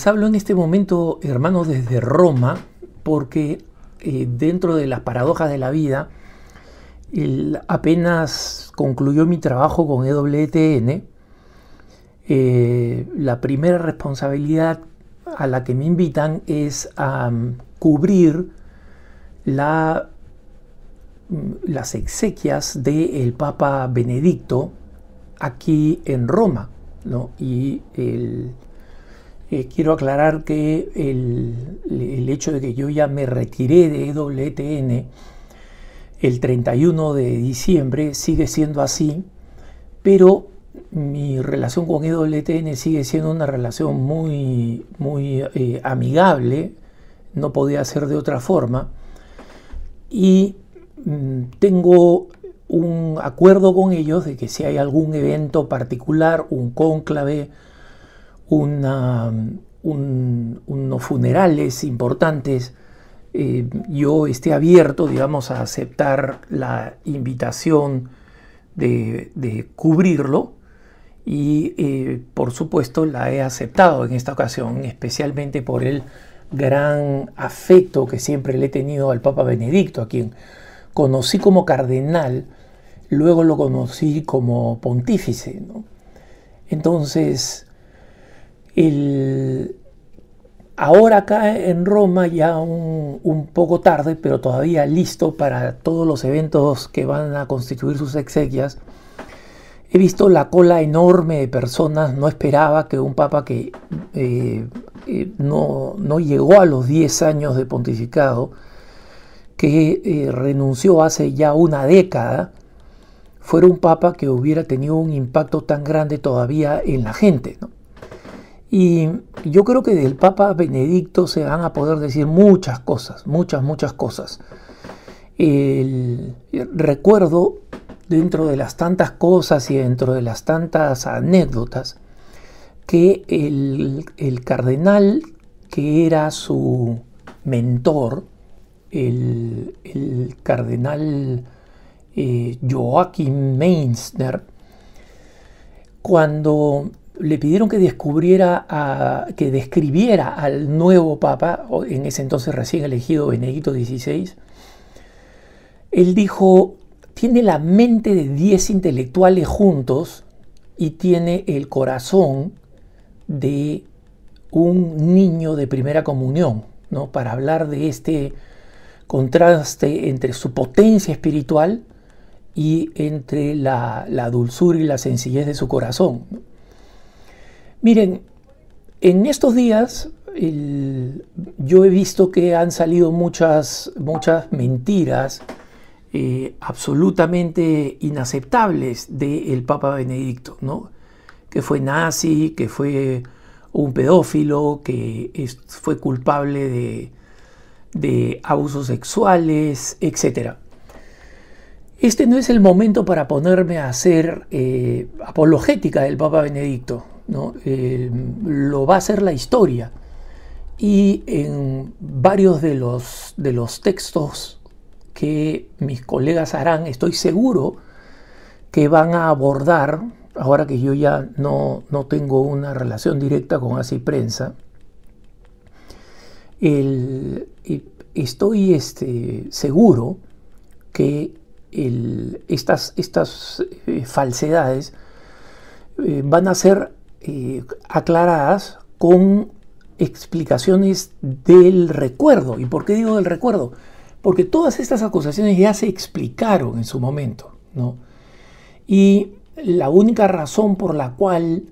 Les hablo en este momento, hermanos, desde Roma, porque dentro de las paradojas de la vida, apenas concluyó mi trabajo con EWTN. La primera responsabilidad a la que me invitan es a cubrir las exequias del Papa Benedicto aquí en Roma, ¿no? Y quiero aclarar que el hecho de que yo ya me retiré de EWTN el 31 de diciembre sigue siendo así, pero mi relación con EWTN sigue siendo una relación muy amigable, no podía ser de otra forma, y tengo un acuerdo con ellos de que si hay algún evento particular, un cónclave, unos funerales importantes, yo esté abierto, digamos, a aceptar la invitación de cubrirlo, y por supuesto la he aceptado en esta ocasión, especialmente por el gran afecto que siempre le he tenido al Papa Benedicto, a quien conocí como cardenal, luego lo conocí como pontífice, ¿no? Entonces, ahora acá en Roma, ya un poco tarde, pero todavía listo para todos los eventos que van a constituir sus exequias, he visto la cola enorme de personas. No esperaba que un papa que no llegó a los 10 años de pontificado, que renunció hace ya una década, fuera un papa que hubiera tenido un impacto tan grande todavía en la gente, ¿no? Y yo creo que del Papa Benedicto se van a poder decir muchas cosas, muchas cosas. Recuerdo, dentro de las tantas cosas y dentro de las tantas anécdotas, que el cardenal que era su mentor, el cardenal Joachim Meissner, cuando le pidieron que describiera al nuevo papa, en ese entonces recién elegido Benedicto XVI, él dijo: tiene la mente de 10 intelectuales juntos y tiene el corazón de un niño de primera comunión, ¿no? Para hablar de este contraste entre su potencia espiritual y entre la dulzura y la sencillez de su corazón, ¿no? Miren, en estos días yo he visto que han salido muchas mentiras absolutamente inaceptables del Papa Benedicto, ¿no? Que fue nazi, que fue un pedófilo, que fue culpable de abusos sexuales, etc. Este no es el momento para ponerme a hacer apologética del Papa Benedicto, ¿no? Lo va a hacer la historia, y en varios de los textos que mis colegas harán, estoy seguro que van a abordar, ahora que yo ya no tengo una relación directa con Así Prensa, estoy seguro que estas falsedades van a ser aclaradas con explicaciones del recuerdo. ¿Y por qué digo del recuerdo? Porque todas estas acusaciones ya se explicaron en su momento, ¿no? Y la única razón por la cual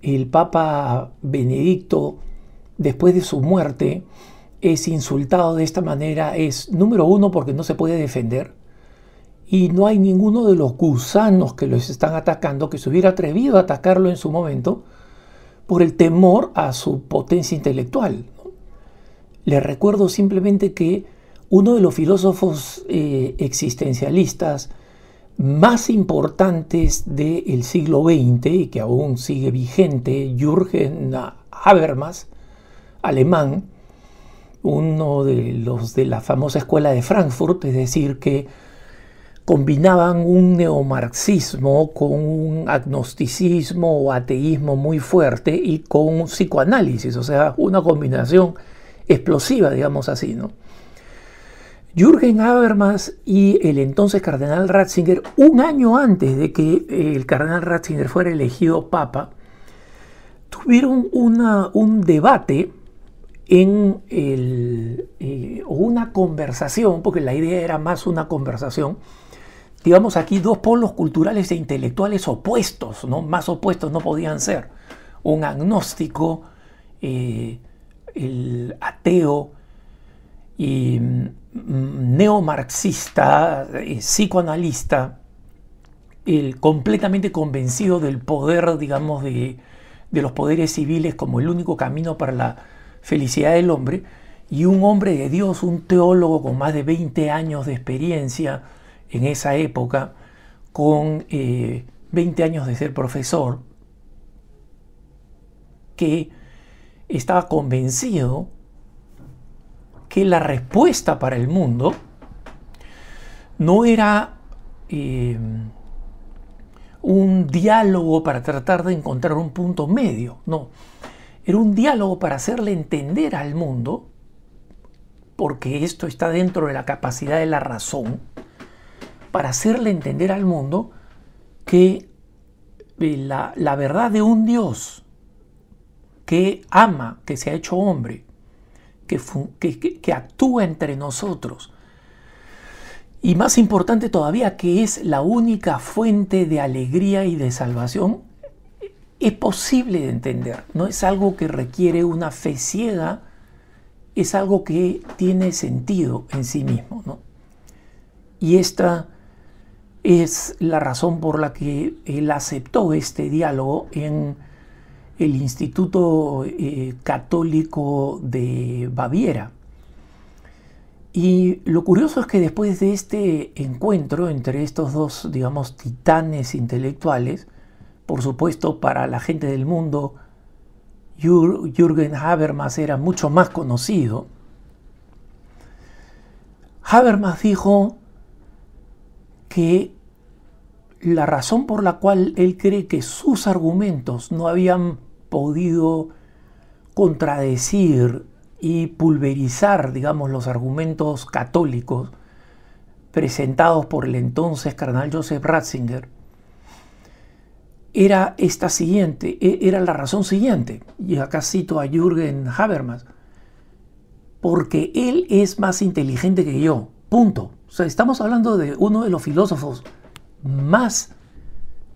el Papa Benedicto, después de su muerte, es insultado de esta manera es, número uno, porque no se puede defender, y no hay ninguno de los gusanos que los están atacando que se hubiera atrevido a atacarlo en su momento por el temor a su potencia intelectual, ¿no? Les recuerdo simplemente que uno de los filósofos existencialistas más importantes del siglo XX y que aún sigue vigente, Jürgen Habermas, alemán, uno de los de la famosa escuela de Frankfurt, es decir, que combinaban un neomarxismo con un agnosticismo o ateísmo muy fuerte y con un psicoanálisis, o sea, una combinación explosiva, digamos así, ¿no? Jürgen Habermas y el entonces cardenal Ratzinger, un año antes de que el cardenal Ratzinger fuera elegido papa, tuvieron un debate o una conversación, porque la idea era más una conversación, digamos aquí dos polos culturales e intelectuales opuestos, ¿no? Más opuestos no podían ser. Un agnóstico, el ateo y neomarxista, psicoanalista, el completamente convencido del poder, digamos, de los poderes civiles como el único camino para la felicidad del hombre, y un hombre de Dios, un teólogo con más de 20 años de experiencia en esa época, con 20 años de ser profesor, que estaba convencido que la respuesta para el mundo no era un diálogo para tratar de encontrar un punto medio, no. Era un diálogo para hacerle entender al mundo, porque esto está dentro de la capacidad de la razón, para hacerle entender al mundo que la verdad de un Dios que ama, que se ha hecho hombre, que actúa entre nosotros, y más importante todavía, que es la única fuente de alegría y de salvación, es posible de entender. No es algo que requiere una fe ciega, es algo que tiene sentido en sí mismo, ¿no? Y esta es la razón por la que él aceptó este diálogo en el Instituto Católico de Baviera. Y lo curioso es que después de este encuentro entre estos dos, digamos, titanes intelectuales, por supuesto para la gente del mundo, Jürgen Habermas era mucho más conocido. Habermas dijo que la razón por la cual él cree que sus argumentos no habían podido contradecir y pulverizar, digamos, los argumentos católicos presentados por el entonces cardenal Joseph Ratzinger, era esta siguiente, era la razón siguiente, y acá cito a Jürgen Habermas: porque él es más inteligente que yo, punto. O sea, estamos hablando de uno de los filósofos más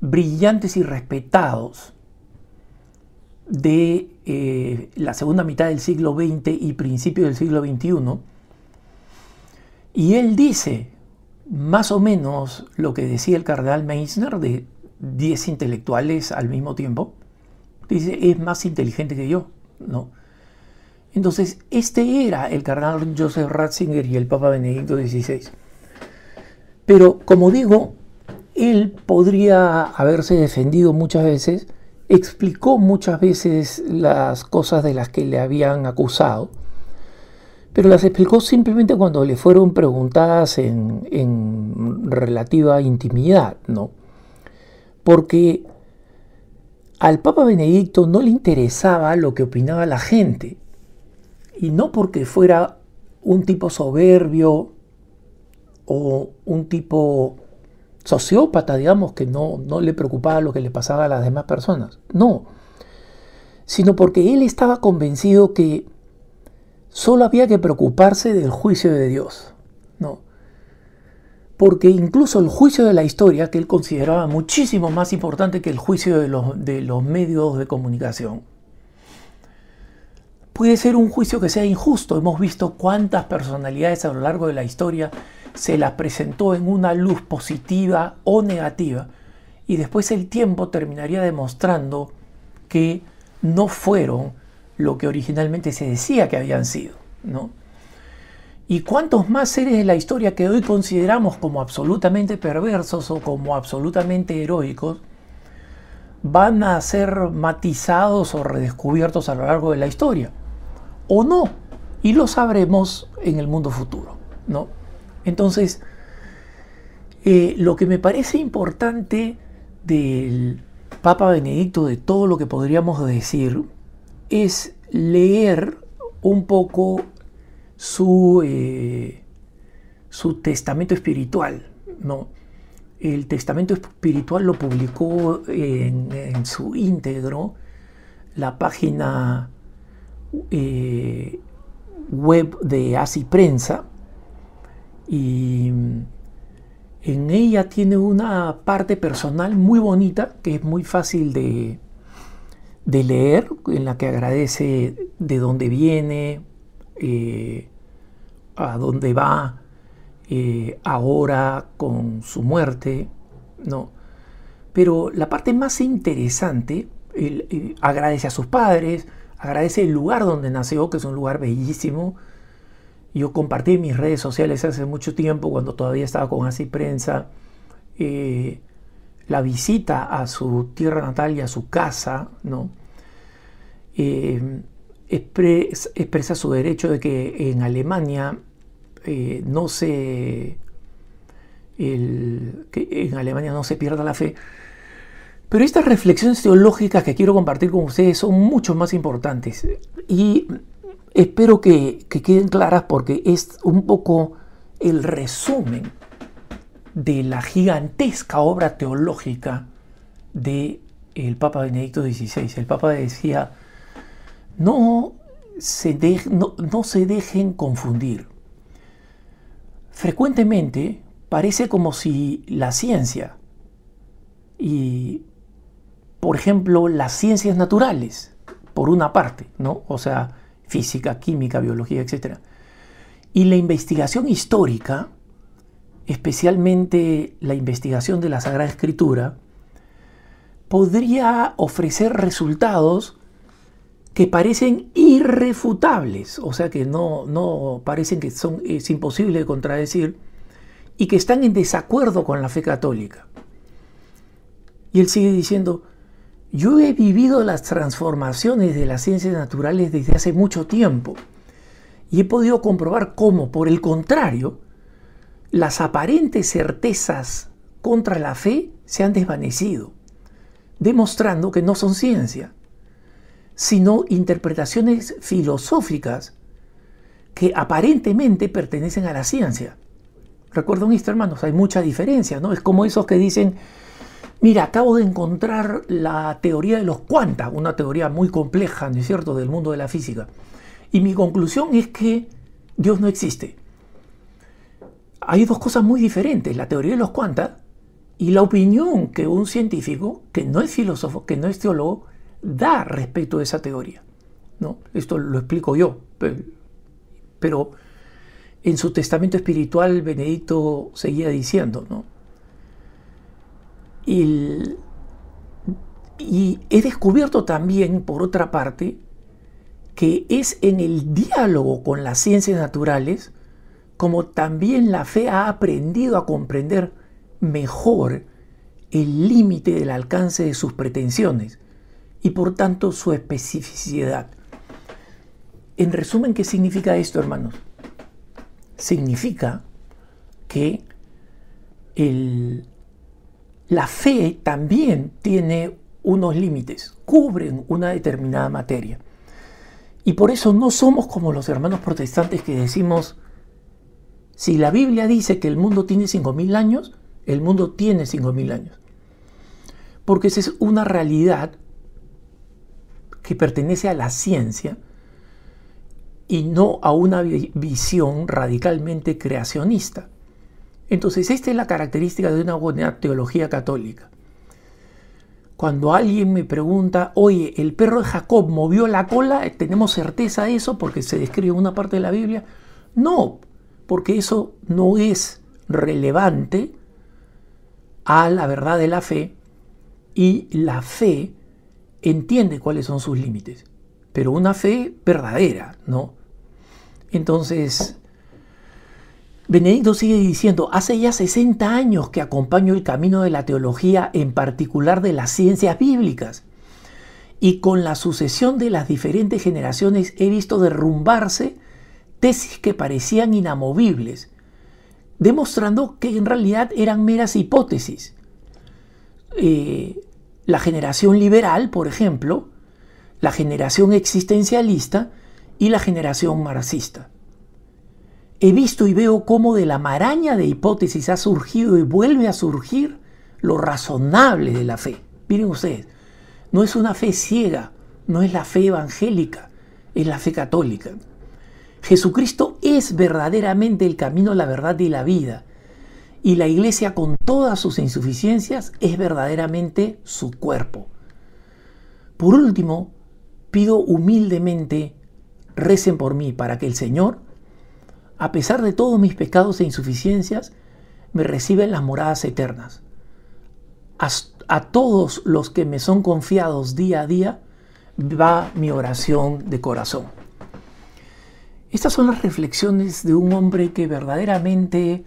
brillantes y respetados de la segunda mitad del siglo XX y principio del siglo XXI, y él dice más o menos lo que decía el cardenal Meissner de 10 intelectuales al mismo tiempo. Dice, es más inteligente que yo, ¿no? Entonces, este era el cardenal Joseph Ratzinger y el Papa Benedicto XVI. Pero, como digo, él podría haberse defendido muchas veces, explicó muchas veces las cosas de las que le habían acusado, pero las explicó simplemente cuando le fueron preguntadas en relativa intimidad, ¿no? Porque al Papa Benedicto no le interesaba lo que opinaba la gente, y no porque fuera un tipo soberbio o un tipo sociópata, digamos, que no le preocupaba lo que le pasaba a las demás personas. No, sino porque él estaba convencido que solo había que preocuparse del juicio de Dios, ¿no? Porque incluso el juicio de la historia, que él consideraba muchísimo más importante que el juicio de los medios de comunicación, puede ser un juicio que sea injusto. Hemos visto cuántas personalidades a lo largo de la historia se las presentó en una luz positiva o negativa, y después el tiempo terminaría demostrando que no fueron lo que originalmente se decía que habían sido, ¿no? Y cuántos más seres de la historia que hoy consideramos como absolutamente perversos o como absolutamente heroicos van a ser matizados o redescubiertos a lo largo de la historia, o no, y lo sabremos en el mundo futuro, ¿no? Entonces, Lo que me parece importante del Papa Benedicto, de todo lo que podríamos decir, es leer un poco su testamento espiritual, ¿no? El testamento espiritual lo publicó en su íntegro la página web de Así Prensa, y en ella tiene una parte personal muy bonita que es muy fácil de leer, en la que agradece de dónde viene, a dónde va ahora con su muerte, ¿no? Pero la parte más interesante, agradece a sus padres, agradece el lugar donde nació, que es un lugar bellísimo. Yo compartí en mis redes sociales hace mucho tiempo, cuando todavía estaba con Así Prensa, la visita a su tierra natal y a su casa, ¿no? Expresa su derecho de que en Alemania que en Alemania no se pierda la fe. Pero estas reflexiones teológicas que quiero compartir con ustedes son mucho más importantes, y espero que queden claras, porque es un poco el resumen de la gigantesca obra teológica del Papa Benedicto XVI. El Papa decía: no se dejen confundir. Frecuentemente parece como si la ciencia y, por ejemplo, las ciencias naturales, por una parte, ¿no? O sea, física, química, biología, etc. Y la investigación histórica, especialmente la investigación de la Sagrada Escritura, podría ofrecer resultados que parecen irrefutables, o sea, que no parecen que es imposible de contradecir, y que están en desacuerdo con la fe católica. Y él sigue diciendo: yo he vivido las transformaciones de las ciencias naturales desde hace mucho tiempo, y he podido comprobar cómo, por el contrario, las aparentes certezas contra la fe se han desvanecido, demostrando que no son ciencia, sino interpretaciones filosóficas que aparentemente pertenecen a la ciencia. Recuerden esto, hermanos, hay mucha diferencia, ¿no? Es como esos que dicen: mira, acabo de encontrar la teoría de los cuantas, una teoría muy compleja, ¿no es cierto?, del mundo de la física, y mi conclusión es que Dios no existe. Hay dos cosas muy diferentes: la teoría de los cuantas y la opinión que un científico, que no es filósofo, que no es teólogo, da respecto a esa teoría, ¿no? Esto lo explico yo, pero en su testamento espiritual Benedicto seguía diciendo, ¿no? Y he descubierto también, por otra parte, que es en el diálogo con las ciencias naturales como también la fe ha aprendido a comprender mejor el límite del alcance de sus pretensiones y por tanto su especificidad. En resumen, ¿qué significa esto, hermanos? Significa que la fe también tiene unos límites, cubren una determinada materia. Y por eso no somos como los hermanos protestantes que decimos: si la Biblia dice que el mundo tiene 5.000 años, el mundo tiene 5.000 años. Porque esa es una realidad que pertenece a la ciencia y no a una visión radicalmente creacionista. Entonces, esta es la característica de una buena teología católica. Cuando alguien me pregunta: oye, ¿el perro de Jacob movió la cola? ¿Tenemos certeza de eso porque se describe en una parte de la Biblia? No, porque eso no es relevante a la verdad de la fe, y la fe entiende cuáles son sus límites, pero una fe verdadera, ¿no? Entonces, Benedicto sigue diciendo: hace ya 60 años que acompaño el camino de la teología, en particular de las ciencias bíblicas, y con la sucesión de las diferentes generaciones he visto derrumbarse tesis que parecían inamovibles, demostrando que en realidad eran meras hipótesis. La generación liberal, por ejemplo, la generación existencialista y la generación marxista. He visto y veo cómo de la maraña de hipótesis ha surgido y vuelve a surgir lo razonable de la fe. Miren ustedes, no es una fe ciega, no es la fe evangélica, es la fe católica. Jesucristo es verdaderamente el camino, la verdad y la vida. Y la Iglesia, con todas sus insuficiencias, es verdaderamente su cuerpo. Por último, pido humildemente, recen por mí para que el Señor, a pesar de todos mis pecados e insuficiencias, me reciba en las moradas eternas. A todos los que me son confiados día a día, va mi oración de corazón. Estas son las reflexiones de un hombre que verdaderamente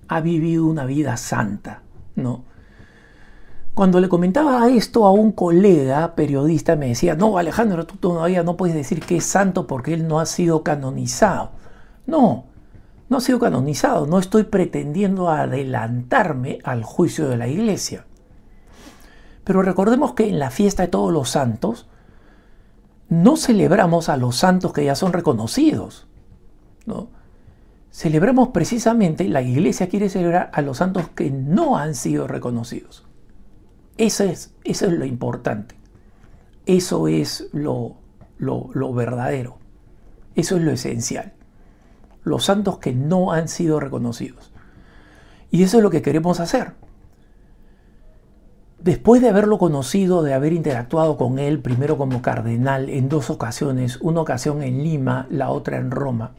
ha vivido una vida santa, ¿no? Cuando le comentaba esto a un colega periodista, me decía: no, Alejandro, tú todavía no puedes decir que es santo porque él no ha sido canonizado. No, no ha sido canonizado. No estoy pretendiendo adelantarme al juicio de la Iglesia. Pero recordemos que en la fiesta de todos los santos no celebramos a los santos que ya son reconocidos, ¿no? Celebramos precisamente, la Iglesia quiere celebrar a los santos que no han sido reconocidos. Eso es lo importante. Eso es lo verdadero. Eso es lo esencial. Los santos que no han sido reconocidos. Y eso es lo que queremos hacer. Después de haberlo conocido, de haber interactuado con él, primero como cardenal en 2 ocasiones, una ocasión en Lima, la otra en Roma,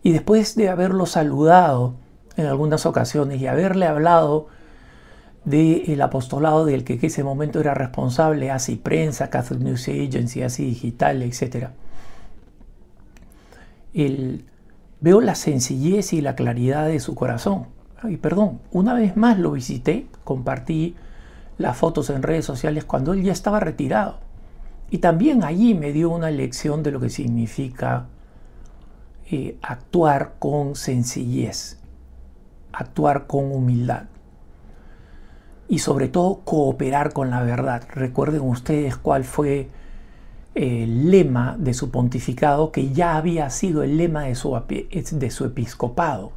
y después de haberlo saludado en algunas ocasiones y haberle hablado del apostolado del que en ese momento era responsable, ACI Prensa, Catholic News Agency, ACI Digital, etc. Veo la sencillez y la claridad de su corazón. Y perdón, una vez más lo visité, compartí las fotos en redes sociales cuando él ya estaba retirado. Y también allí me dio una lección de lo que significa actuar con sencillez, actuar con humildad y sobre todo cooperar con la verdad. Recuerden ustedes cuál fue el lema de su pontificado, que ya había sido el lema de su episcopado: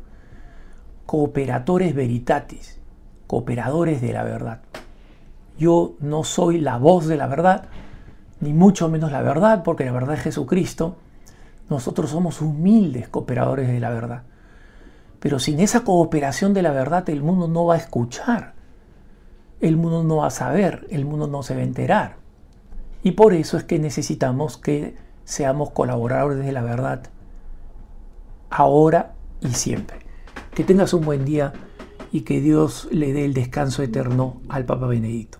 Cooperatores Veritatis, cooperadores de la verdad. Yo no soy la voz de la verdad, ni mucho menos la verdad, porque la verdad es Jesucristo. Nosotros somos humildes cooperadores de la verdad. Pero sin esa cooperación de la verdad, el mundo no va a escuchar, el mundo no va a saber, el mundo no se va a enterar. Y por eso es que necesitamos que seamos colaboradores de la verdad, ahora y siempre. Que tengas un buen día y que Dios le dé el descanso eterno al Papa Benedicto.